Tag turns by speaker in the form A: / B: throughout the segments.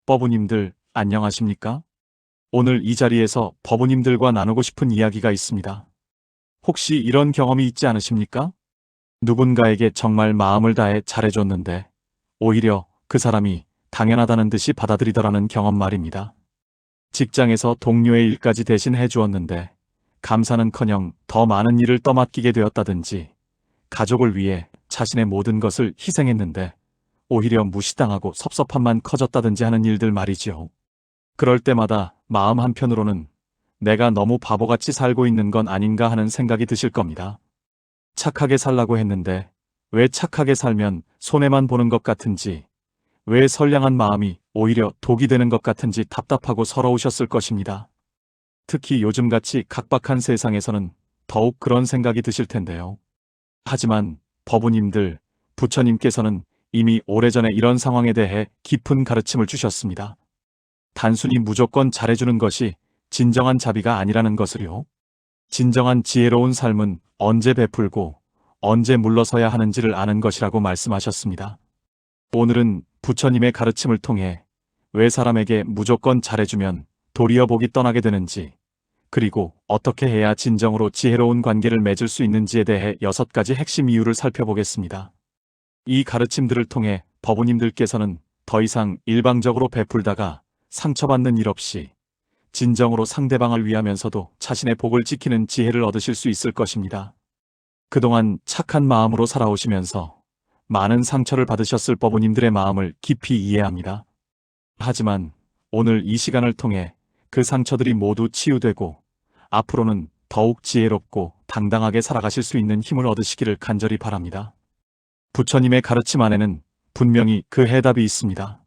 A: 법우님들, 안녕하십니까? 오늘 이 자리에서 법우님들과 나누고 싶은 이야기가 있습니다. 혹시 이런 경험이 있지 않으십니까? 누군가에게 정말 마음을 다해 잘해줬는데, 오히려 그 사람이 당연하다는 듯이 받아들이더라는 경험 말입니다. 직장에서 동료의 일까지 대신 해주었는데, 감사는커녕 더 많은 일을 떠맡기게 되었다든지, 가족을 위해 자신의 모든 것을 희생했는데, 오히려 무시당하고 섭섭함만 커졌다든지 하는 일들 말이지요. 그럴 때마다 마음 한편으로는 내가 너무 바보같이 살고 있는 건 아닌가 하는 생각이 드실 겁니다. 착하게 살라고 했는데 왜 착하게 살면 손해만 보는 것 같은지, 왜 선량한 마음이 오히려 독이 되는 것 같은지 답답하고 서러우셨을 것입니다. 특히 요즘같이 각박한 세상에서는 더욱 그런 생각이 드실 텐데요. 하지만 법우님들, 부처님께서는 이미 오래전에 이런 상황에 대해 깊은 가르침을 주셨습니다. 단순히 무조건 잘해주는 것이 진정한 자비가 아니라는 것을요. 진정한 지혜로운 삶은 언제 베풀고 언제 물러서야 하는지를 아는 것이라고 말씀하셨습니다. 오늘은 부처님의 가르침을 통해 왜 사람에게 무조건 잘해주면 도리어 복이 떠나게 되는지, 그리고 어떻게 해야 진정으로 지혜로운 관계를 맺을 수 있는지에 대해 6가지 핵심 이유를 살펴보겠습니다. 이 가르침들을 통해 법우님들께서는 더 이상 일방적으로 베풀다가 상처받는 일 없이 진정으로 상대방을 위하면서도 자신의 복을 지키는 지혜를 얻으실 수 있을 것입니다. 그동안 착한 마음으로 살아오시면서 많은 상처를 받으셨을 법우님들의 마음을 깊이 이해합니다. 하지만 오늘 이 시간을 통해 그 상처들이 모두 치유되고 앞으로는 더욱 지혜롭고 당당하게 살아가실 수 있는 힘을 얻으시기를 간절히 바랍니다. 부처님의 가르침 안에는 분명히 그 해답이 있습니다.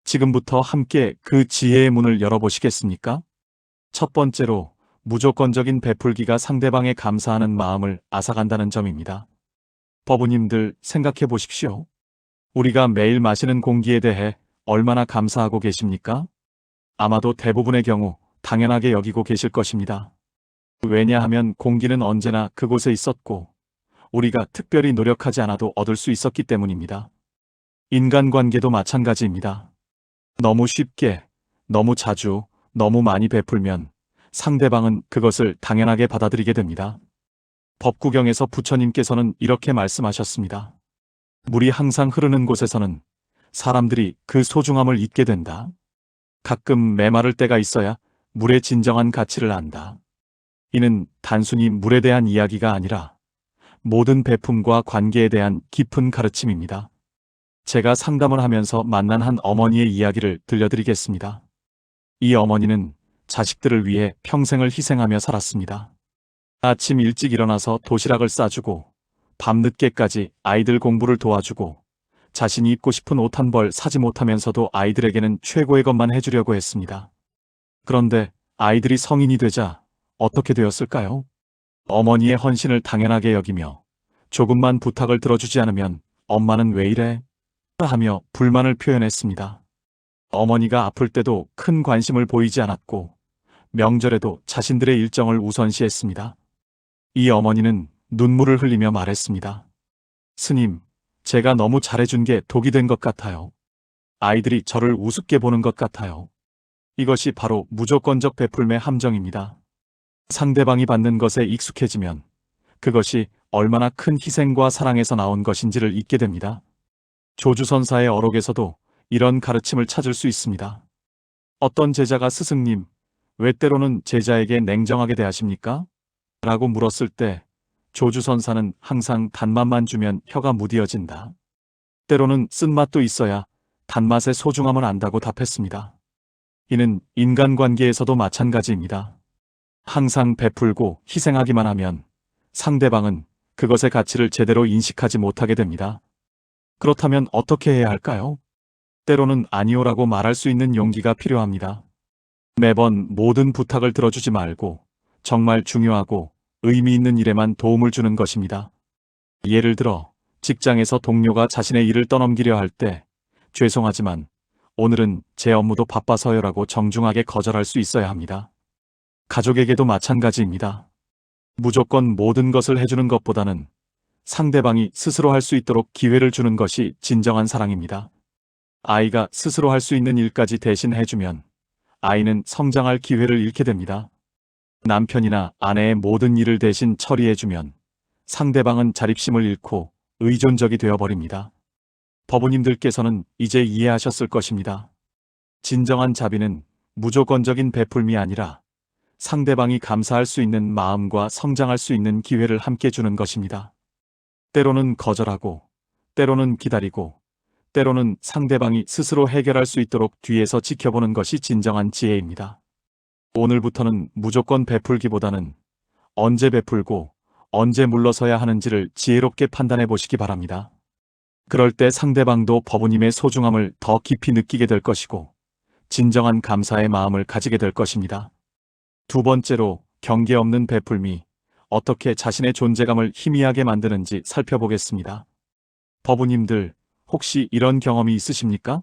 A: 지금부터 함께 그 지혜의 문을 열어보시겠습니까? 첫 번째로, 무조건적인 베풀기가 상대방에 감사하는 마음을 앗아간다는 점입니다. 법우님들 생각해 보십시오. 우리가 매일 마시는 공기에 대해 얼마나 감사하고 계십니까? 아마도 대부분의 경우 당연하게 여기고 계실 것입니다. 왜냐하면 공기는 언제나 그곳에 있었고 우리가 특별히 노력하지 않아도 얻을 수 있었기 때문입니다. 인간관계도 마찬가지입니다. 너무 쉽게, 너무 자주, 너무 많이 베풀면 상대방은 그것을 당연하게 받아들이게 됩니다. 법구경에서 부처님께서는 이렇게 말씀하셨습니다. 물이 항상 흐르는 곳에서는 사람들이 그 소중함을 잊게 된다. 가끔 메마를 때가 있어야 물의 진정한 가치를 안다. 이는 단순히 물에 대한 이야기가 아니라 모든 베품과 관계에 대한 깊은 가르침입니다. 제가 상담을 하면서 만난 한 어머니의 이야기를 들려드리겠습니다. 이 어머니는 자식들을 위해 평생을 희생하며 살았습니다. 아침 일찍 일어나서 도시락을 싸주고 밤늦게까지 아이들 공부를 도와주고 자신이 입고 싶은 옷 한 벌 사지 못하면서도 아이들에게는 최고의 것만 해주려고 했습니다. 그런데 아이들이 성인이 되자 어떻게 되었을까요? 어머니의 헌신을 당연하게 여기며 조금만 부탁을 들어주지 않으면 엄마는 왜 이래? 하며 불만을 표현했습니다. 어머니가 아플 때도 큰 관심을 보이지 않았고 명절에도 자신들의 일정을 우선시했습니다. 이 어머니는 눈물을 흘리며 말했습니다. 스님, 제가 너무 잘해준 게 독이 된 것 같아요. 아이들이 저를 우습게 보는 것 같아요. 이것이 바로 무조건적 베풀매의 함정입니다. 상대방이 받는 것에 익숙해지면 그것이 얼마나 큰 희생과 사랑에서 나온 것인지를 잊게 됩니다. 조주선사의 어록에서도 이런 가르침을 찾을 수 있습니다. 어떤 제자가 스승님, 왜 때로는 제자에게 냉정하게 대하십니까? 라고 물었을 때 조주선사는 항상 단맛만 주면 혀가 무디어진다. 때로는 쓴맛도 있어야 단맛의 소중함을 안다고 답했습니다. 이는 인간관계에서도 마찬가지입니다. 항상 베풀고 희생하기만 하면 상대방은 그것의 가치를 제대로 인식하지 못하게 됩니다. 그렇다면 어떻게 해야 할까요? 때로는 아니오라고 말할 수 있는 용기가 필요합니다. 매번 모든 부탁을 들어주지 말고 정말 중요하고 의미 있는 일에만 도움을 주는 것입니다. 예를 들어 직장에서 동료가 자신의 일을 떠넘기려 할 때 죄송하지만 오늘은 제 업무도 바빠서요라고 정중하게 거절할 수 있어야 합니다. 가족에게도 마찬가지입니다. 무조건 모든 것을 해주는 것보다는 상대방이 스스로 할 수 있도록 기회를 주는 것이 진정한 사랑입니다. 아이가 스스로 할 수 있는 일까지 대신 해주면 아이는 성장할 기회를 잃게 됩니다. 남편이나 아내의 모든 일을 대신 처리해주면 상대방은 자립심을 잃고 의존적이 되어버립니다. 법우님들께서는 이제 이해하셨을 것입니다. 진정한 자비는 무조건적인 베풀미 아니라 상대방이 감사할 수 있는 마음과 성장할 수 있는 기회를 함께 주는 것입니다. 때로는 거절하고, 때로는 기다리고, 때로는 상대방이 스스로 해결할 수 있도록 뒤에서 지켜보는 것이 진정한 지혜입니다. 오늘부터는 무조건 베풀기보다는 언제 베풀고 언제 물러서야 하는지를 지혜롭게 판단해 보시기 바랍니다. 그럴 때 상대방도 법우님의 소중함을 더 깊이 느끼게 될 것이고 진정한 감사의 마음을 가지게 될 것입니다. 두 번째로 경계 없는 베풀미, 어떻게 자신의 존재감을 희미하게 만드는지 살펴보겠습니다. 법우님들, 혹시 이런 경험이 있으십니까?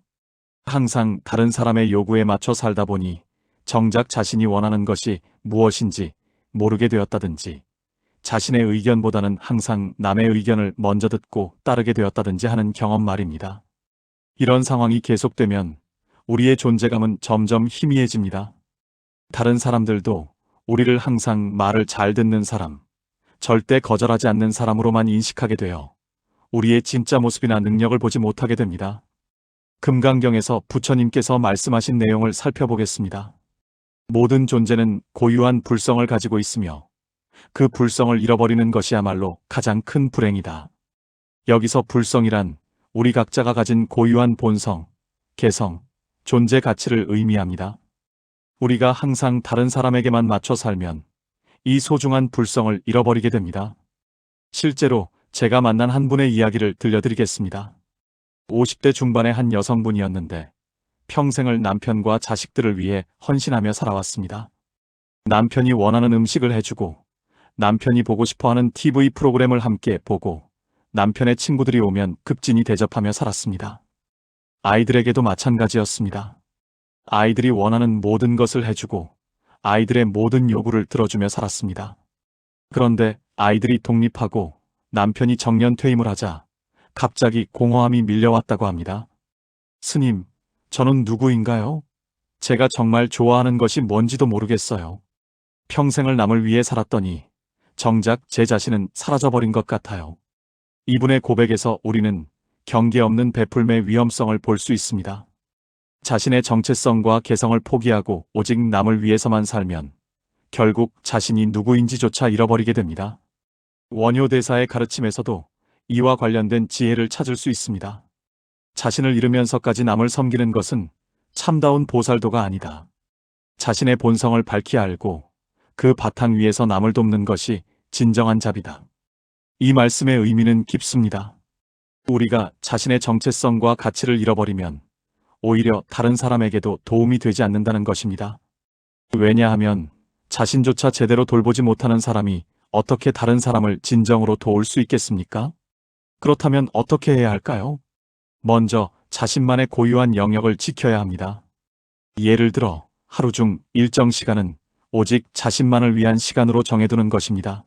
A: 항상 다른 사람의 요구에 맞춰 살다 보니 정작 자신이 원하는 것이 무엇인지 모르게 되었다든지, 자신의 의견보다는 항상 남의 의견을 먼저 듣고 따르게 되었다든지 하는 경험 말입니다. 이런 상황이 계속되면 우리의 존재감은 점점 희미해집니다. 다른 사람들도 우리를 항상 말을 잘 듣는 사람, 절대 거절하지 않는 사람으로만 인식하게 되어 우리의 진짜 모습이나 능력을 보지 못하게 됩니다. 금강경에서 부처님께서 말씀하신 내용을 살펴보겠습니다. 모든 존재는 고유한 불성을 가지고 있으며 그 불성을 잃어버리는 것이야말로 가장 큰 불행이다. 여기서 불성이란 우리 각자가 가진 고유한 본성, 개성, 존재 가치를 의미합니다. 우리가 항상 다른 사람에게만 맞춰 살면 이 소중한 불성을 잃어버리게 됩니다. 실제로 제가 만난 한 분의 이야기를 들려드리겠습니다. 50대 중반의 한 여성분이었는데 평생을 남편과 자식들을 위해 헌신하며 살아왔습니다. 남편이 원하는 음식을 해주고 남편이 보고 싶어하는 TV 프로그램을 함께 보고 남편의 친구들이 오면 급진히 대접하며 살았습니다. 아이들에게도 마찬가지였습니다. 아이들이 원하는 모든 것을 해주고 아이들의 모든 요구를 들어주며 살았습니다. 그런데 아이들이 독립하고 남편이 정년 퇴임을 하자 갑자기 공허함이 밀려왔다고 합니다. 스님, 저는 누구인가요? 제가 정말 좋아하는 것이 뭔지도 모르겠어요. 평생을 남을 위해 살았더니 정작 제 자신은 사라져버린 것 같아요. 이분의 고백에서 우리는 경계 없는 베풀매의 위험성을 볼 수 있습니다. 자신의 정체성과 개성을 포기하고 오직 남을 위해서만 살면 결국 자신이 누구인지조차 잃어버리게 됩니다. 원효대사의 가르침에서도 이와 관련된 지혜를 찾을 수 있습니다. 자신을 잃으면서까지 남을 섬기는 것은 참다운 보살도가 아니다. 자신의 본성을 밝히 알고 그 바탕 위에서 남을 돕는 것이 진정한 자비다. 이 말씀의 의미는 깊습니다. 우리가 자신의 정체성과 가치를 잃어버리면 오히려 다른 사람에게도 도움이 되지 않는다는 것입니다. 왜냐하면 자신조차 제대로 돌보지 못하는 사람이 어떻게 다른 사람을 진정으로 도울 수 있겠습니까? 그렇다면 어떻게 해야 할까요? 먼저 자신만의 고유한 영역을 지켜야 합니다. 예를 들어 하루 중 일정 시간은 오직 자신만을 위한 시간으로 정해두는 것입니다.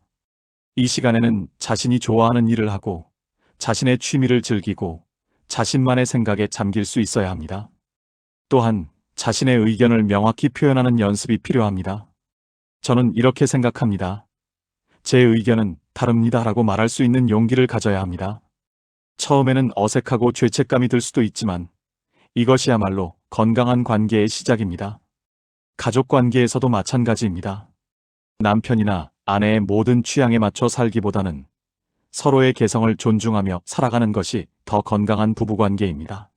A: 이 시간에는 자신이 좋아하는 일을 하고 자신의 취미를 즐기고 자신만의 생각에 잠길 수 있어야 합니다. 또한 자신의 의견을 명확히 표현하는 연습이 필요합니다. 저는 이렇게 생각합니다. 제 의견은 다릅니다라고 말할 수 있는 용기를 가져야 합니다. 처음에는 어색하고 죄책감이 들 수도 있지만 이것이야말로 건강한 관계의 시작입니다. 가족 관계에서도 마찬가지입니다. 남편이나 아내의 모든 취향에 맞춰 살기보다는 서로의 개성을 존중하며 살아가는 것이 더 건강한 부부관계입니다.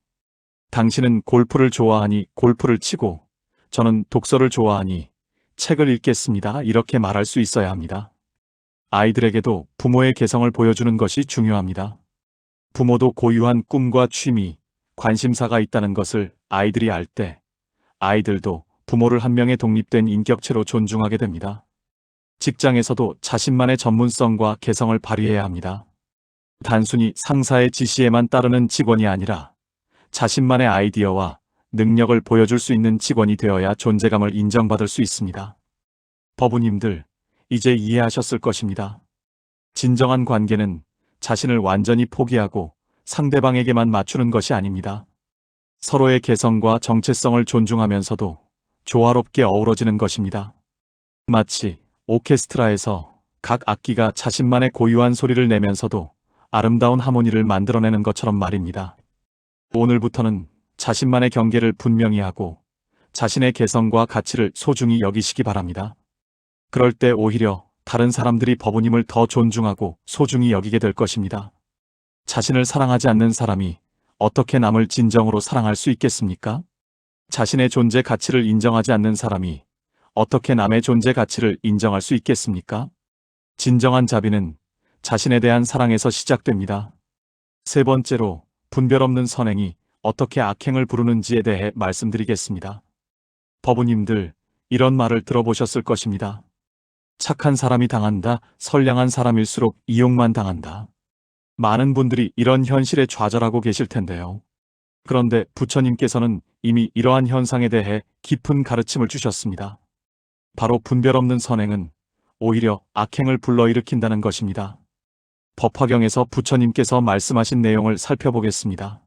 A: 당신은 골프를 좋아하니 골프를 치고 저는 독서를 좋아하니 책을 읽겠습니다. 이렇게 말할 수 있어야 합니다. 아이들에게도 부모의 개성을 보여주는 것이 중요합니다. 부모도 고유한 꿈과 취미, 관심사가 있다는 것을 아이들이 알 때 아이들도 부모를 한 명의 독립된 인격체로 존중하게 됩니다. 직장에서도 자신만의 전문성과 개성을 발휘해야 합니다. 단순히 상사의 지시에만 따르는 직원이 아니라 자신만의 아이디어와 능력을 보여줄 수 있는 직원이 되어야 존재감을 인정받을 수 있습니다. 법우님들, 이제 이해하셨을 것입니다. 진정한 관계는 자신을 완전히 포기하고 상대방에게만 맞추는 것이 아닙니다. 서로의 개성과 정체성을 존중하면서도 조화롭게 어우러지는 것입니다. 마치 오케스트라에서 각 악기가 자신만의 고유한 소리를 내면서도 아름다운 하모니를 만들어내는 것처럼 말입니다. 오늘부터는 자신만의 경계를 분명히 하고 자신의 개성과 가치를 소중히 여기시기 바랍니다. 그럴 때 오히려 다른 사람들이 법우님을 더 존중하고 소중히 여기게 될 것입니다. 자신을 사랑하지 않는 사람이 어떻게 남을 진정으로 사랑할 수 있겠습니까? 자신의 존재 가치를 인정하지 않는 사람이 어떻게 남의 존재 가치를 인정할 수 있겠습니까? 진정한 자비는 자신에 대한 사랑에서 시작됩니다. 세 번째로 분별 없는 선행이 어떻게 악행을 부르는지에 대해 말씀드리겠습니다. 법우님들, 이런 말을 들어보셨을 것입니다. 착한 사람이 당한다, 선량한 사람일수록 이용만 당한다. 많은 분들이 이런 현실에 좌절하고 계실 텐데요. 그런데 부처님께서는 이미 이러한 현상에 대해 깊은 가르침을 주셨습니다. 바로 분별 없는 선행은 오히려 악행을 불러일으킨다는 것입니다. 법화경에서 부처님께서 말씀하신 내용을 살펴보겠습니다.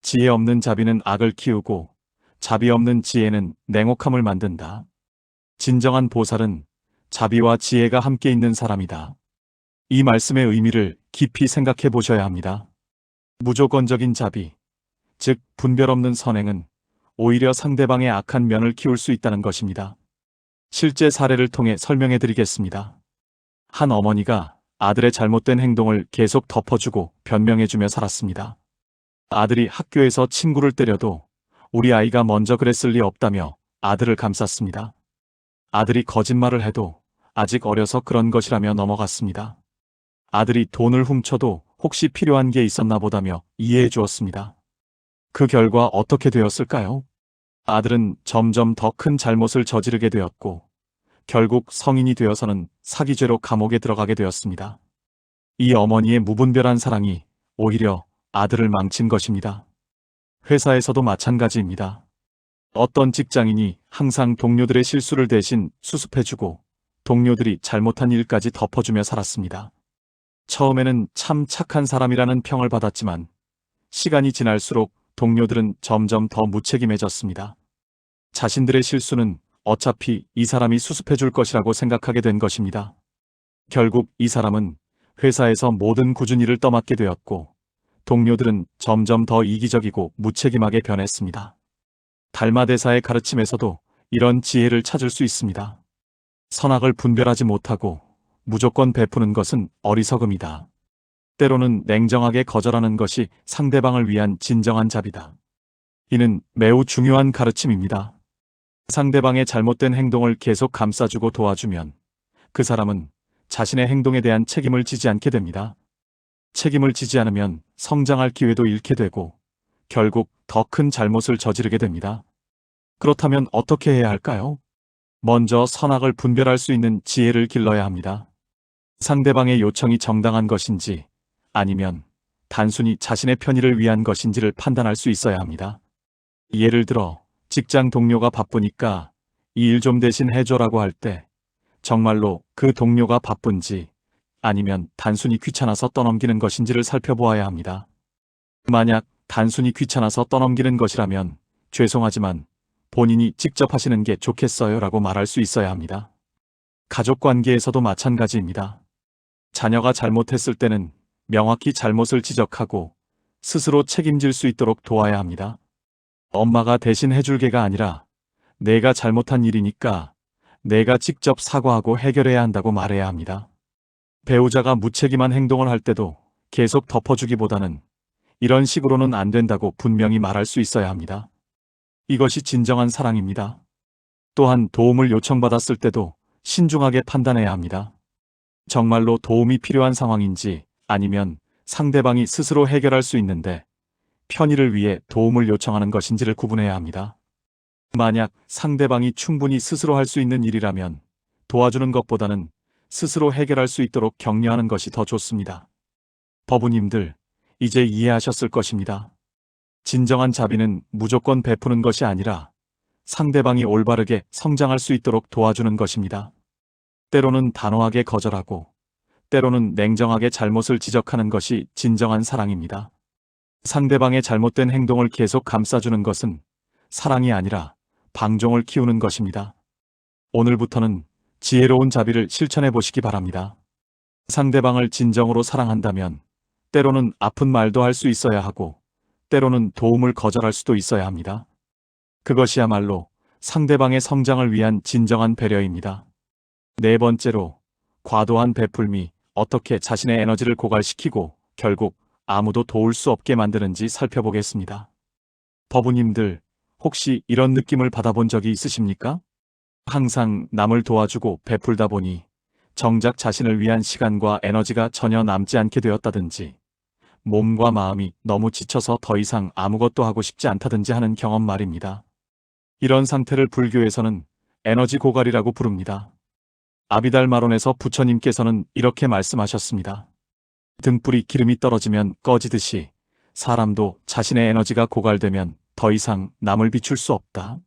A: 지혜 없는 자비는 악을 키우고 자비 없는 지혜는 냉혹함을 만든다. 진정한 보살은 자비와 지혜가 함께 있는 사람이다. 이 말씀의 의미를 깊이 생각해 보셔야 합니다. 무조건적인 자비, 즉 분별 없는 선행은 오히려 상대방의 악한 면을 키울 수 있다는 것입니다. 실제 사례를 통해 설명해 드리겠습니다. 한 어머니가 아들의 잘못된 행동을 계속 덮어주고 변명해주며 살았습니다. 아들이 학교에서 친구를 때려도 우리 아이가 먼저 그랬을 리 없다며 아들을 감쌌습니다. 아들이 거짓말을 해도 아직 어려서 그런 것이라며 넘어갔습니다. 아들이 돈을 훔쳐도 혹시 필요한 게 있었나 보다며 이해해 주었습니다. 그 결과 어떻게 되었을까요? 아들은 점점 더 큰 잘못을 저지르게 되었고 결국 성인이 되어서는 사기죄로 감옥에 들어가게 되었습니다. 이 어머니의 무분별한 사랑이 오히려 아들을 망친 것입니다. 회사에서도 마찬가지입니다. 어떤 직장인이 항상 동료들의 실수를 대신 수습해주고 동료들이 잘못한 일까지 덮어주며 살았습니다. 처음에는 참 착한 사람이라는 평을 받았지만 시간이 지날수록 동료들은 점점 더 무책임해졌습니다. 자신들의 실수는 어차피 이 사람이 수습해줄 것이라고 생각하게 된 것입니다. 결국 이 사람은 회사에서 모든 굳은 일을 떠맡게 되었고 동료들은 점점 더 이기적이고 무책임하게 변했습니다. 달마대사의 가르침에서도 이런 지혜를 찾을 수 있습니다. 선악을 분별하지 못하고 무조건 베푸는 것은 어리석음이다. 때로는 냉정하게 거절하는 것이 상대방을 위한 진정한 자비다. 이는 매우 중요한 가르침입니다. 상대방의 잘못된 행동을 계속 감싸주고 도와주면 그 사람은 자신의 행동에 대한 책임을 지지 않게 됩니다. 책임을 지지 않으면 성장할 기회도 잃게 되고 결국 더 큰 잘못을 저지르게 됩니다. 그렇다면 어떻게 해야 할까요? 먼저 선악을 분별할 수 있는 지혜를 길러야 합니다. 상대방의 요청이 정당한 것인지 아니면 단순히 자신의 편의를 위한 것인지를 판단할 수 있어야 합니다. 예를 들어 직장 동료가 바쁘니까 이 일 좀 대신 해줘라고 할 때 정말로 그 동료가 바쁜지 아니면 단순히 귀찮아서 떠넘기는 것인지를 살펴보아야 합니다. 만약 단순히 귀찮아서 떠넘기는 것이라면 죄송하지만 본인이 직접 하시는 게 좋겠어요 라고 말할 수 있어야 합니다. 가족 관계에서도 마찬가지입니다. 자녀가 잘못했을 때는 명확히 잘못을 지적하고 스스로 책임질 수 있도록 도와야 합니다. 엄마가 대신 해줄 게가 아니라 내가 잘못한 일이니까 내가 직접 사과하고 해결해야 한다고 말해야 합니다. 배우자가 무책임한 행동을 할 때도 계속 덮어주기보다는 이런 식으로는 안 된다고 분명히 말할 수 있어야 합니다. 이것이 진정한 사랑입니다. 또한 도움을 요청받았을 때도 신중하게 판단해야 합니다. 정말로 도움이 필요한 상황인지 아니면 상대방이 스스로 해결할 수 있는데 편의를 위해 도움을 요청하는 것인지를 구분해야 합니다. 만약 상대방이 충분히 스스로 할 수 있는 일이라면 도와주는 것보다는 스스로 해결할 수 있도록 격려하는 것이 더 좋습니다. 법우님들, 이제 이해하셨을 것입니다. 진정한 자비는 무조건 베푸는 것이 아니라 상대방이 올바르게 성장할 수 있도록 도와주는 것입니다. 때로는 단호하게 거절하고 때로는 냉정하게 잘못을 지적하는 것이 진정한 사랑입니다. 상대방의 잘못된 행동을 계속 감싸주는 것은 사랑이 아니라 방종을 키우는 것입니다. 오늘부터는 지혜로운 자비를 실천해 보시기 바랍니다. 상대방을 진정으로 사랑한다면 때로는 아픈 말도 할 수 있어야 하고 때로는 도움을 거절할 수도 있어야 합니다. 그것이야말로 상대방의 성장을 위한 진정한 배려입니다. 네 번째로, 과도한 베풀미 어떻게 자신의 에너지를 고갈시키고 결국 아무도 도울 수 없게 만드는지 살펴보겠습니다. 버부님들, 혹시 이런 느낌을 받아본 적이 있으십니까? 항상 남을 도와주고 베풀다 보니 정작 자신을 위한 시간과 에너지가 전혀 남지 않게 되었다든지, 몸과 마음이 너무 지쳐서 더 이상 아무것도 하고 싶지 않다든지 하는 경험 말입니다. 이런 상태를 불교에서는 에너지 고갈이라고 부릅니다. 아비달마론에서 부처님께서는 이렇게 말씀하셨습니다. 등불이 기름이 떨어지면 꺼지듯이 사람도 자신의 에너지가 고갈되면 더 이상 남을 비출 수 없다.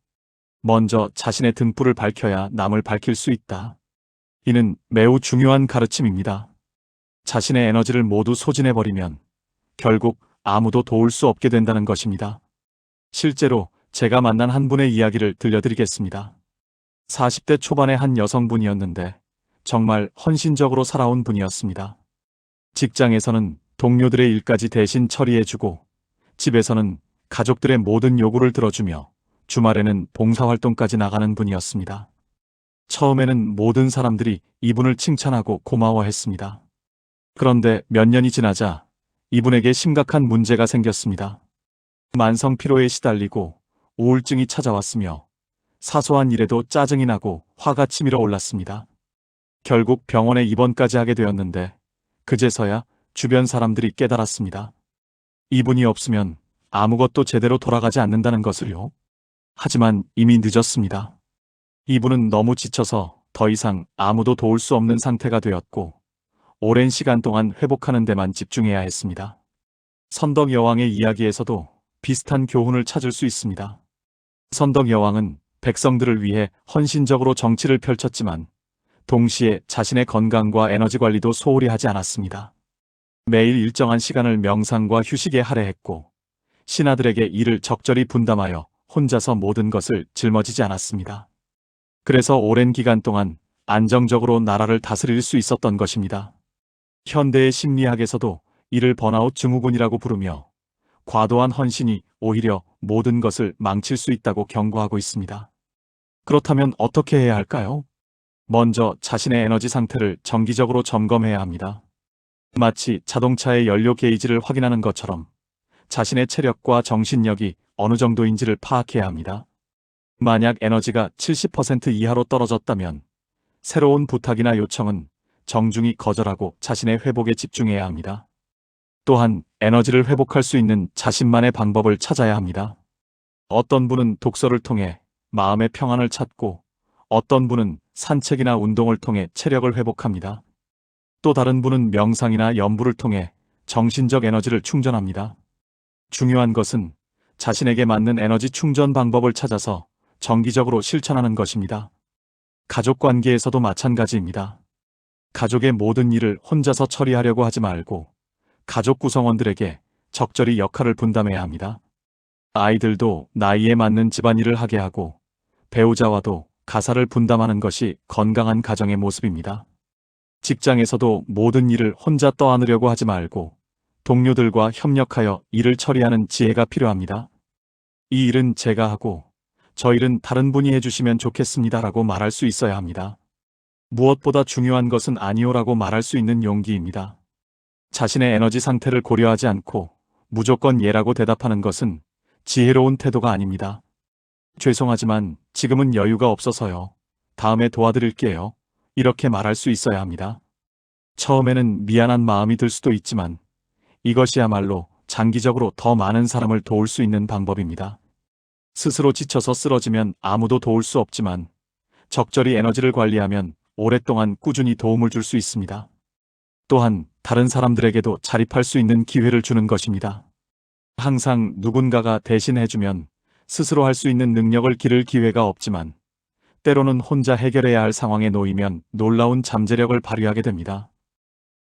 A: 먼저 자신의 등불을 밝혀야 남을 밝힐 수 있다. 이는 매우 중요한 가르침입니다. 자신의 에너지를 모두 소진해버리면 결국 아무도 도울 수 없게 된다는 것입니다. 실제로 제가 만난 한 분의 이야기를 들려드리겠습니다. 40대 초반의 한 여성분이었는데 정말 헌신적으로 살아온 분이었습니다. 직장에서는 동료들의 일까지 대신 처리해주고 집에서는 가족들의 모든 요구를 들어주며 주말에는 봉사활동까지 나가는 분이었습니다. 처음에는 모든 사람들이 이분을 칭찬하고 고마워했습니다. 그런데 몇 년이 지나자 이분에게 심각한 문제가 생겼습니다. 만성 피로에 시달리고 우울증이 찾아왔으며 사소한 일에도 짜증이 나고 화가 치밀어 올랐습니다. 결국 병원에 입원까지 하게 되었는데 그제서야 주변 사람들이 깨달았습니다. 이분이 없으면 아무것도 제대로 돌아가지 않는다는 것을요. 하지만 이미 늦었습니다. 이분은 너무 지쳐서 더 이상 아무도 도울 수 없는 상태가 되었고 오랜 시간 동안 회복하는 데만 집중해야 했습니다. 선덕 여왕의 이야기에서도 비슷한 교훈을 찾을 수 있습니다. 선덕 여왕은 백성들을 위해 헌신적으로 정치를 펼쳤지만 동시에 자신의 건강과 에너지 관리도 소홀히 하지 않았습니다. 매일 일정한 시간을 명상과 휴식에 할애했고 신하들에게 일을 적절히 분담하여 혼자서 모든 것을 짊어지지 않았습니다. 그래서 오랜 기간 동안 안정적으로 나라를 다스릴 수 있었던 것입니다. 현대의 심리학에서도 이를 번아웃 증후군이라고 부르며 과도한 헌신이 오히려 모든 것을 망칠 수 있다고 경고하고 있습니다. 그렇다면 어떻게 해야 할까요? 먼저 자신의 에너지 상태를 정기적으로 점검해야 합니다. 마치 자동차의 연료 게이지를 확인하는 것처럼 자신의 체력과 정신력이 어느 정도인지를 파악해야 합니다. 만약 에너지가 70% 이하로 떨어졌다면 새로운 부탁이나 요청은 정중히 거절하고 자신의 회복에 집중해야 합니다. 또한 에너지를 회복할 수 있는 자신만의 방법을 찾아야 합니다. 어떤 분은 독서를 통해 마음의 평안을 찾고 어떤 분은 산책이나 운동을 통해 체력을 회복합니다. 또 다른 분은 명상이나 연부를 통해 정신적 에너지를 충전합니다. 중요한 것은 자신에게 맞는 에너지 충전 방법을 찾아서 정기적으로 실천하는 것입니다. 가족 관계에서도 마찬가지입니다. 가족의 모든 일을 혼자서 처리하려고 하지 말고 가족 구성원들에게 적절히 역할을 분담해야 합니다. 아이들도 나이에 맞는 집안일을 하게 하고 배우자와도 가사를 분담하는 것이 건강한 가정의 모습입니다. 직장에서도 모든 일을 혼자 떠안으려고 하지 말고 동료들과 협력하여 일을 처리하는 지혜가 필요합니다. 이 일은 제가 하고 저 일은 다른 분이 해주시면 좋겠습니다라고 말할 수 있어야 합니다. 무엇보다 중요한 것은 아니오라고 말할 수 있는 용기입니다. 자신의 에너지 상태를 고려하지 않고 무조건 예라고 대답하는 것은 지혜로운 태도가 아닙니다. 죄송하지만 지금은 여유가 없어서요. 다음에 도와드릴게요. 이렇게 말할 수 있어야 합니다. 처음에는 미안한 마음이 들 수도 있지만 이것이야말로 장기적으로 더 많은 사람을 도울 수 있는 방법입니다. 스스로 지쳐서 쓰러지면 아무도 도울 수 없지만 적절히 에너지를 관리하면 오랫동안 꾸준히 도움을 줄 수 있습니다. 또한 다른 사람들에게도 자립할 수 있는 기회를 주는 것입니다. 항상 누군가가 대신 해주면 스스로 할 수 있는 능력을 기를 기회가 없지만 때로는 혼자 해결해야 할 상황에 놓이면 놀라운 잠재력을 발휘하게 됩니다.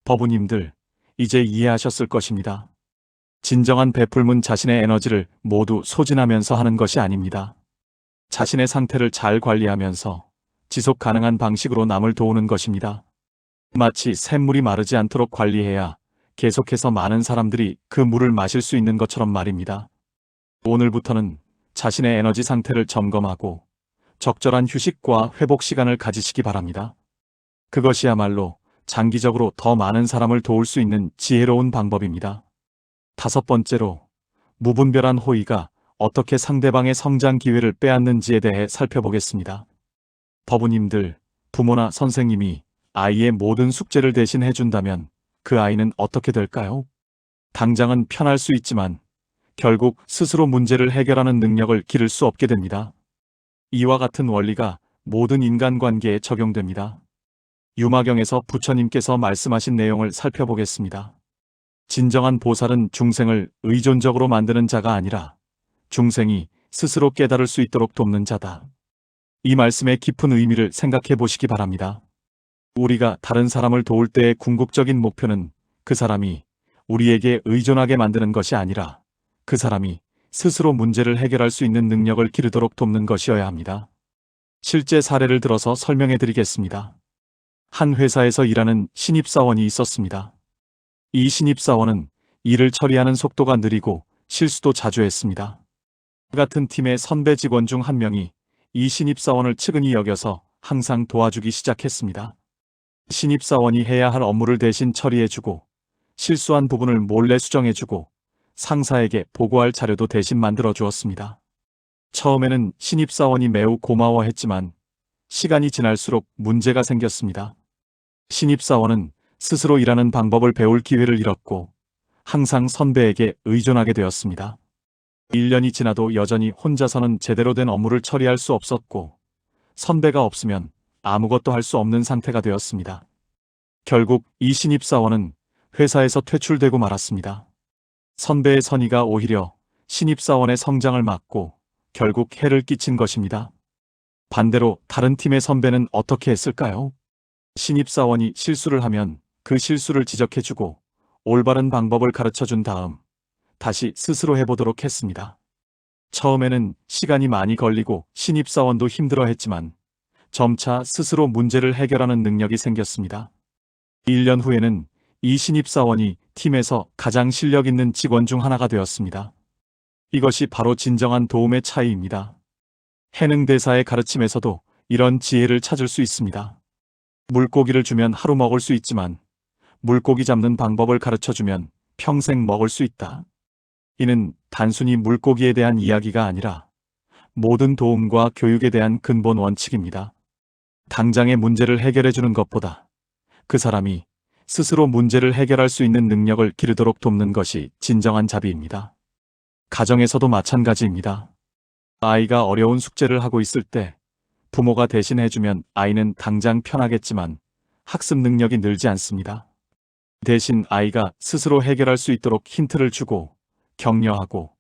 A: 버부님들, 이제 이해하셨을 것입니다. 진정한 베풀문 자신의 에너지를 모두 소진하면서 하는 것이 아닙니다. 자신의 상태를 잘 관리하면서 지속 가능한 방식으로 남을 도우는 것입니다. 마치 샘물이 마르지 않도록 관리해야 계속해서 많은 사람들이 그 물을 마실 수 있는 것처럼 말입니다. 오늘부터는 자신의 에너지 상태를 점검하고 적절한 휴식과 회복 시간을 가지시기 바랍니다. 그것이야말로 장기적으로 더 많은 사람을 도울 수 있는 지혜로운 방법입니다. 5번째로, 무분별한 호의가 어떻게 상대방의 성장 기회를 빼앗는지에 대해 살펴보겠습니다. 법우님들, 부모나 선생님이 아이의 모든 숙제를 대신 해준다면 그 아이는 어떻게 될까요? 당장은 편할 수 있지만 결국 스스로 문제를 해결하는 능력을 기를 수 없게 됩니다. 이와 같은 원리가 모든 인간관계에 적용됩니다. 유마경에서 부처님께서 말씀하신 내용을 살펴보겠습니다. 진정한 보살은 중생을 의존적으로 만드는 자가 아니라 중생이 스스로 깨달을 수 있도록 돕는 자다. 이 말씀의 깊은 의미를 생각해 보시기 바랍니다. 우리가 다른 사람을 도울 때의 궁극적인 목표는 그 사람이 우리에게 의존하게 만드는 것이 아니라 그 사람이 스스로 문제를 해결할 수 있는 능력을 기르도록 돕는 것이어야 합니다. 실제 사례를 들어서 설명해 드리겠습니다. 한 회사에서 일하는 신입사원이 있었습니다. 이 신입사원은 일을 처리하는 속도가 느리고 실수도 자주 했습니다. 같은 팀의 선배 직원 중 한 명이 이 신입사원을 측은히 여겨서 항상 도와주기 시작했습니다. 신입사원이 해야 할 업무를 대신 처리해주고 실수한 부분을 몰래 수정해주고 상사에게 보고할 자료도 대신 만들어 주었습니다. 처음에는 신입사원이 매우 고마워했지만 시간이 지날수록 문제가 생겼습니다. 신입사원은 스스로 일하는 방법을 배울 기회를 잃었고 항상 선배에게 의존하게 되었습니다. 1년이 지나도 여전히 혼자서는 제대로 된 업무를 처리할 수 없었고 선배가 없으면 아무것도 할 수 없는 상태가 되었습니다. 결국 이 신입사원은 회사에서 퇴출되고 말았습니다. 선배의 선의가 오히려 신입사원의 성장을 막고 결국 해를 끼친 것입니다. 반대로 다른 팀의 선배는 어떻게 했을까요? 신입사원이 실수를 하면 그 실수를 지적해주고 올바른 방법을 가르쳐준 다음 다시 스스로 해보도록 했습니다. 처음에는 시간이 많이 걸리고 신입사원도 힘들어했지만 점차 스스로 문제를 해결하는 능력이 생겼습니다. 1년 후에는 이 신입사원이 팀에서 가장 실력 있는 직원 중 하나가 되었습니다. 이것이 바로 진정한 도움의 차이입니다. 해능대사의 가르침에서도 이런 지혜를 찾을 수 있습니다. 물고기를 주면 하루 먹을 수 있지만 물고기 잡는 방법을 가르쳐주면 평생 먹을 수 있다. 이는 단순히 물고기에 대한 이야기가 아니라 모든 도움과 교육에 대한 근본 원칙입니다. 당장의 문제를 해결해주는 것보다 그 사람이 스스로 문제를 해결할 수 있는 능력을 기르도록 돕는 것이 진정한 자비입니다. 가정에서도 마찬가지입니다. 아이가 어려운 숙제를 하고 있을 때 부모가 대신 해주면 아이는 당장 편하겠지만 학습 능력이 늘지 않습니다. 대신 아이가 스스로 해결할 수 있도록 힌트를 주고 격려하고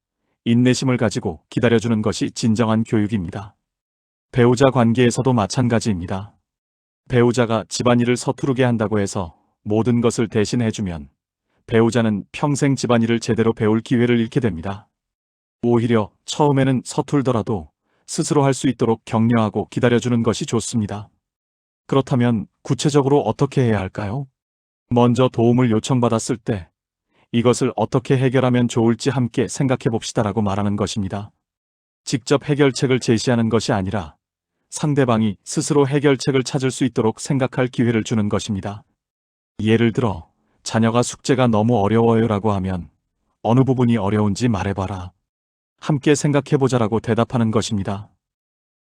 A: 인내심을 가지고 기다려주는 것이 진정한 교육입니다. 배우자 관계에서도 마찬가지입니다. 배우자가 집안일을 서투르게 한다고 해서 모든 것을 대신 해주면 배우자는 평생 집안일을 제대로 배울 기회를 잃게 됩니다. 오히려 처음에는 서툴더라도 스스로 할 수 있도록 격려하고 기다려주는 것이 좋습니다. 그렇다면 구체적으로 어떻게 해야 할까요? 먼저 도움을 요청받았을 때 이것을 어떻게 해결하면 좋을지 함께 생각해 봅시다라고 말하는 것입니다. 직접 해결책을 제시하는 것이 아니라 상대방이 스스로 해결책을 찾을 수 있도록 생각할 기회를 주는 것입니다. 예를 들어 자녀가 숙제가 너무 어려워요라고 하면 어느 부분이 어려운지 말해봐라. 함께 생각해보자라고 대답하는 것입니다.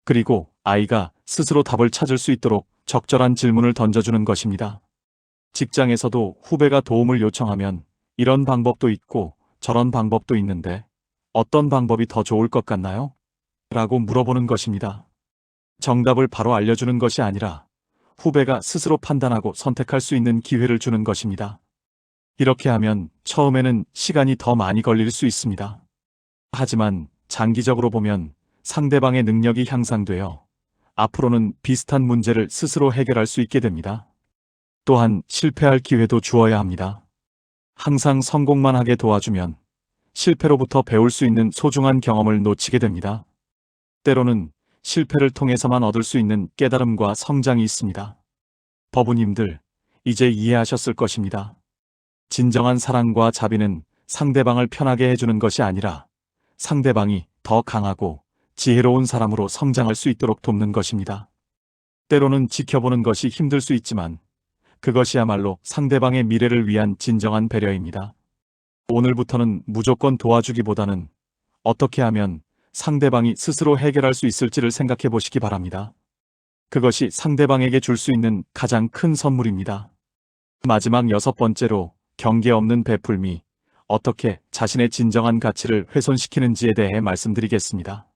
A: 그리고 아이가 스스로 답을 찾을 수 있도록 적절한 질문을 던져주는 것입니다. 직장에서도 후배가 도움을 요청하면 이런 방법도 있고 저런 방법도 있는데 어떤 방법이 더 좋을 것 같나요? 라고 물어보는 것입니다. 정답을 바로 알려주는 것이 아니라 후배가 스스로 판단하고 선택할 수 있는 기회를 주는 것입니다. 이렇게 하면 처음에는 시간이 더 많이 걸릴 수 있습니다. 하지만 장기적으로 보면 상대방의 능력이 향상되어 앞으로는 비슷한 문제를 스스로 해결할 수 있게 됩니다. 또한 실패할 기회도 주어야 합니다. 항상 성공만 하게 도와주면 실패로부터 배울 수 있는 소중한 경험을 놓치게 됩니다. 때로는 실패를 통해서만 얻을 수 있는 깨달음과 성장이 있습니다. 법우님들, 이제 이해하셨을 것입니다. 진정한 사랑과 자비는 상대방을 편하게 해주는 것이 아니라 상대방이 더 강하고 지혜로운 사람으로 성장할 수 있도록 돕는 것입니다. 때로는 지켜보는 것이 힘들 수 있지만 그것이야말로 상대방의 미래를 위한 진정한 배려입니다. 오늘부터는 무조건 도와주기보다는 어떻게 하면 상대방이 스스로 해결할 수 있을지를 생각해 보시기 바랍니다. 그것이 상대방에게 줄 수 있는 가장 큰 선물입니다. 마지막 6번째로 경계 없는 베풀미, 어떻게 자신의 진정한 가치를 훼손시키는지에 대해 말씀드리겠습니다.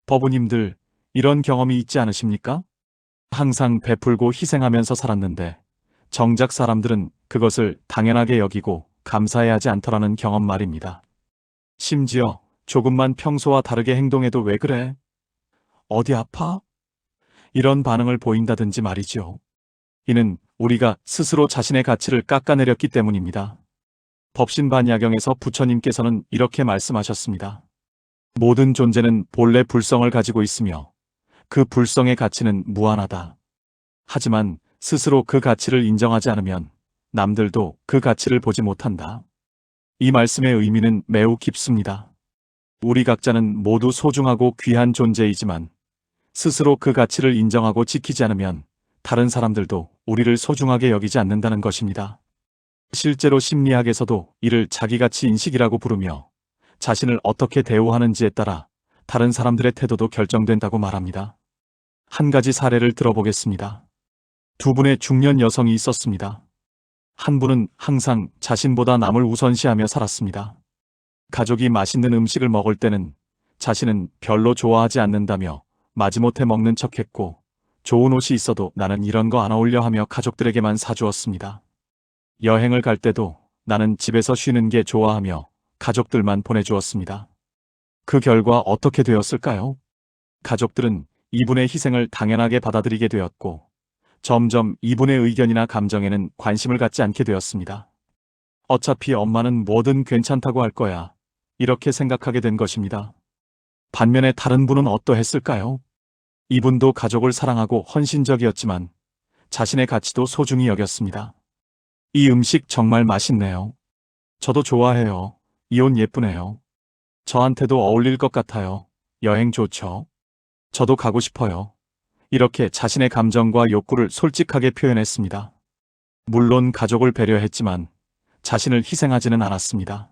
A: 법우님들, 이런 경험이 있지 않으십니까? 항상 베풀고 희생하면서 살았는데 정작 사람들은 그것을 당연하게 여기고 감사해야 하지 않더라는 경험 말입니다. 심지어 조금만 평소와 다르게 행동해도 왜 그래? 어디 아파? 이런 반응을 보인다든지 말이죠. 이는 우리가 스스로 자신의 가치를 깎아내렸기 때문입니다. 법신반야경에서 부처님께서는 이렇게 말씀하셨습니다. 모든 존재는 본래 불성을 가지고 있으며 그 불성의 가치는 무한하다. 하지만 스스로 그 가치를 인정하지 않으면 남들도 그 가치를 보지 못한다. 이 말씀의 의미는 매우 깊습니다. 우리 각자는 모두 소중하고 귀한 존재이지만 스스로 그 가치를 인정하고 지키지 않으면 다른 사람들도 우리를 소중하게 여기지 않는다는 것입니다. 실제로 심리학에서도 이를 자기가치 인식이라고 부르며 자신을 어떻게 대우하는지에 따라 다른 사람들의 태도도 결정된다고 말합니다. 한 가지 사례를 들어보겠습니다. 두 분의 중년 여성이 있었습니다. 한 분은 항상 자신보다 남을 우선시하며 살았습니다. 가족이 맛있는 음식을 먹을 때는 자신은 별로 좋아하지 않는다며 마지못해 먹는 척했고, 좋은 옷이 있어도 나는 이런 거 안 어울려 하며 가족들에게만 사주었습니다. 여행을 갈 때도 나는 집에서 쉬는 게 좋아하며 가족들만 보내주었습니다. 그 결과 어떻게 되었을까요? 가족들은 이분의 희생을 당연하게 받아들이게 되었고, 점점 이분의 의견이나 감정에는 관심을 갖지 않게 되었습니다. 어차피 엄마는 뭐든 괜찮다고 할 거야. 이렇게 생각하게 된 것입니다. 반면에 다른 분은 어떠했을까요? 이분도 가족을 사랑하고 헌신적이었지만 자신의 가치도 소중히 여겼습니다. 이 음식 정말 맛있네요. 저도 좋아해요. 이 옷 예쁘네요. 저한테도 어울릴 것 같아요. 여행 좋죠. 저도 가고 싶어요. 이렇게 자신의 감정과 욕구를 솔직하게 표현했습니다. 물론 가족을 배려했지만 자신을 희생하지는 않았습니다.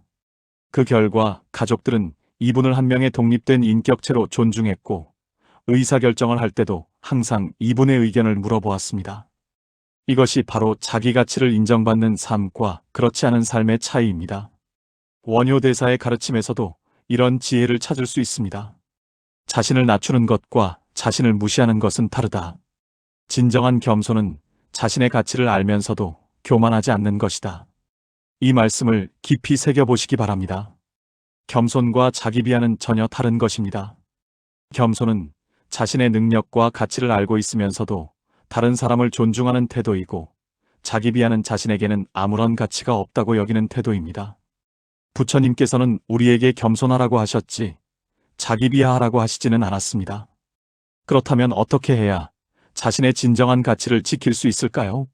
A: 그 결과 가족들은 이분을 한 명의 독립된 인격체로 존중했고 의사결정을 할 때도 항상 이분의 의견을 물어보았습니다. 이것이 바로 자기 가치를 인정받는 삶과 그렇지 않은 삶의 차이입니다. 원효 대사의 가르침에서도 이런 지혜를 찾을 수 있습니다. 자신을 낮추는 것과 자신을 무시하는 것은 다르다. 진정한 겸손은 자신의 가치를 알면서도 교만하지 않는 것이다. 이 말씀을 깊이 새겨보시기 바랍니다. 겸손과 자기 비하는 전혀 다른 것입니다. 겸손은 자신의 능력과 가치를 알고 있으면서도 다른 사람을 존중하는 태도이고, 자기 비하는 자신에게는 아무런 가치가 없다고 여기는 태도입니다. 부처님께서는 우리에게 겸손하라고 하셨지 자기 비하하라고 하시지는 않았습니다. 그렇다면 어떻게 해야 자신의 진정한 가치를 지킬 수 있을까요?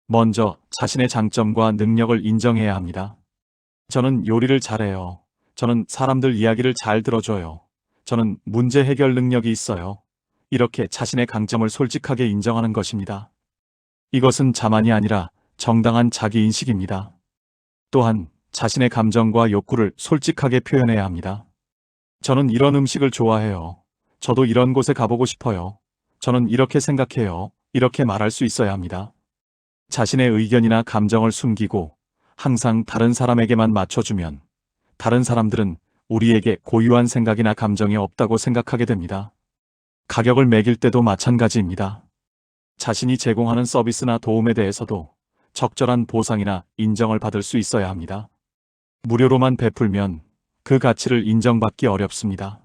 A: 먼저 자신의 장점과 능력을 인정해야 합니다. 저는 요리를 잘해요. 저는 사람들 이야기를 잘 들어줘요. 저는 문제 해결 능력이 있어요. 이렇게 자신의 강점을 솔직하게 인정하는 것입니다. 이것은 자만이 아니라 정당한 자기인식입니다. 또한 자신의 감정과 욕구를 솔직하게 표현해야 합니다. 저는 이런 음식을 좋아해요. 저도 이런 곳에 가보고 싶어요. 저는 이렇게 생각해요. 이렇게 말할 수 있어야 합니다. 자신의 의견이나 감정을 숨기고 항상 다른 사람에게만 맞춰주면 다른 사람들은 우리에게 고유한 생각이나 감정이 없다고 생각하게 됩니다. 가격을 매길 때도 마찬가지입니다. 자신이 제공하는 서비스나 도움에 대해서도 적절한 보상이나 인정을 받을 수 있어야 합니다. 무료로만 베풀면 그 가치를 인정받기 어렵습니다.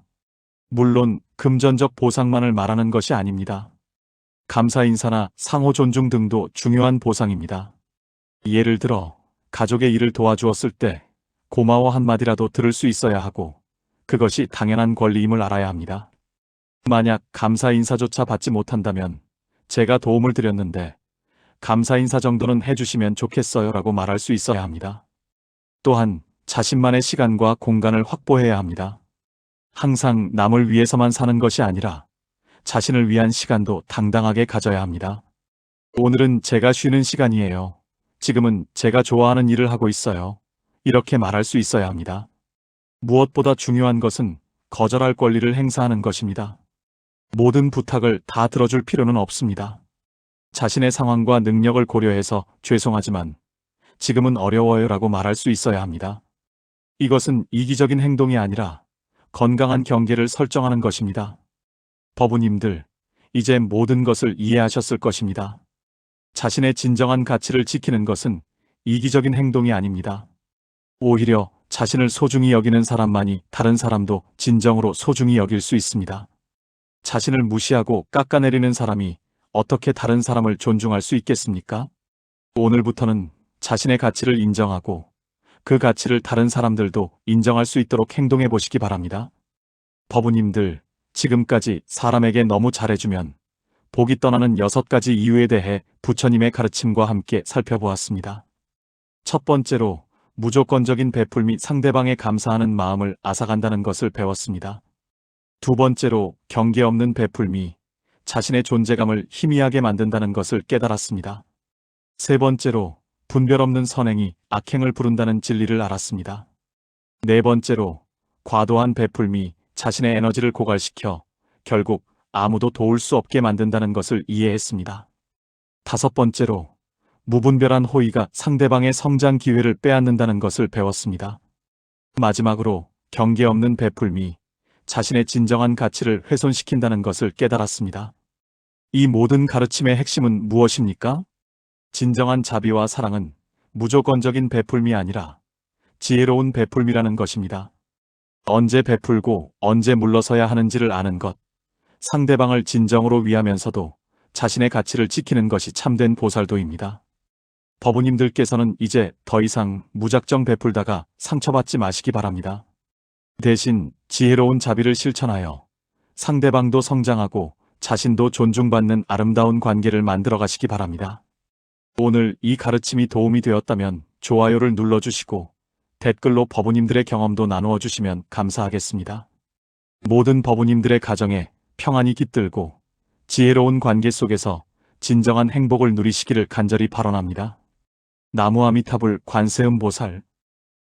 A: 물론 금전적 보상만을 말하는 것이 아닙니다. 감사 인사나 상호 존중 등도 중요한 보상입니다. 예를 들어 가족의 일을 도와주었을 때 고마워 한마디라도 들을 수 있어야 하고 그것이 당연한 권리임을 알아야 합니다. 만약 감사 인사조차 받지 못한다면 제가 도움을 드렸는데 감사 인사 정도는 해주시면 좋겠어요 라고 말할 수 있어야 합니다. 또한 자신만의 시간과 공간을 확보해야 합니다. 항상 남을 위해서만 사는 것이 아니라 자신을 위한 시간도 당당하게 가져야 합니다. 오늘은 제가 쉬는 시간이에요. 지금은 제가 좋아하는 일을 하고 있어요. 이렇게 말할 수 있어야 합니다. 무엇보다 중요한 것은 거절할 권리를 행사하는 것입니다. 모든 부탁을 다 들어줄 필요는 없습니다. 자신의 상황과 능력을 고려해서 죄송하지만 지금은 어려워요 라고 말할 수 있어야 합니다. 이것은 이기적인 행동이 아니라 건강한 경계를 설정하는 것입니다. 법우님들, 이제 모든 것을 이해하셨을 것입니다. 자신의 진정한 가치를 지키는 것은 이기적인 행동이 아닙니다. 오히려 자신을 소중히 여기는 사람만이 다른 사람도 진정으로 소중히 여길 수 있습니다. 자신을 무시하고 깎아내리는 사람이 어떻게 다른 사람을 존중할 수 있겠습니까? 오늘부터는 자신의 가치를 인정하고 그 가치를 다른 사람들도 인정할 수 있도록 행동해 보시기 바랍니다. 법우님들, 지금까지 사람에게 너무 잘해주면 복이 떠나는 6가지 이유에 대해 부처님의 가르침과 함께 살펴보았습니다. 첫 번째로 무조건적인 베풀 및 상대방에 감사하는 마음을 앗아간다는 것을 배웠습니다. 두 번째로 경계 없는 베풀미, 자신의 존재감을 희미하게 만든다는 것을 깨달았습니다. 세 번째로 분별 없는 선행이 악행을 부른다는 진리를 알았습니다. 네 번째로 과도한 베풀미, 자신의 에너지를 고갈시켜 결국 아무도 도울 수 없게 만든다는 것을 이해했습니다. 다섯 번째로 무분별한 호의가 상대방의 성장 기회를 빼앗는다는 것을 배웠습니다. 마지막으로 경계 없는 베풀미, 자신의 진정한 가치를 훼손시킨다는 것을 깨달았습니다. 이 모든 가르침의 핵심은 무엇입니까? 진정한 자비와 사랑은 무조건적인 베풀미 아니라 지혜로운 베풀미라는 것입니다. 언제 베풀고 언제 물러서야 하는지를 아는 것, 상대방을 진정으로 위하면서도 자신의 가치를 지키는 것이 참된 보살도입니다. 법우님들께서는 이제 더 이상 무작정 베풀다가 상처받지 마시기 바랍니다. 대신 지혜로운 자비를 실천하여 상대방도 성장하고 자신도 존중받는 아름다운 관계를 만들어 가시기 바랍니다. 오늘 이 가르침이 도움이 되었다면 좋아요를 눌러주시고 댓글로 법우님들의 경험도 나누어 주시면 감사하겠습니다. 모든 법우님들의 가정에 평안이 깃들고 지혜로운 관계 속에서 진정한 행복을 누리시기를 간절히 발언합니다. 나무아미타불 관세음보살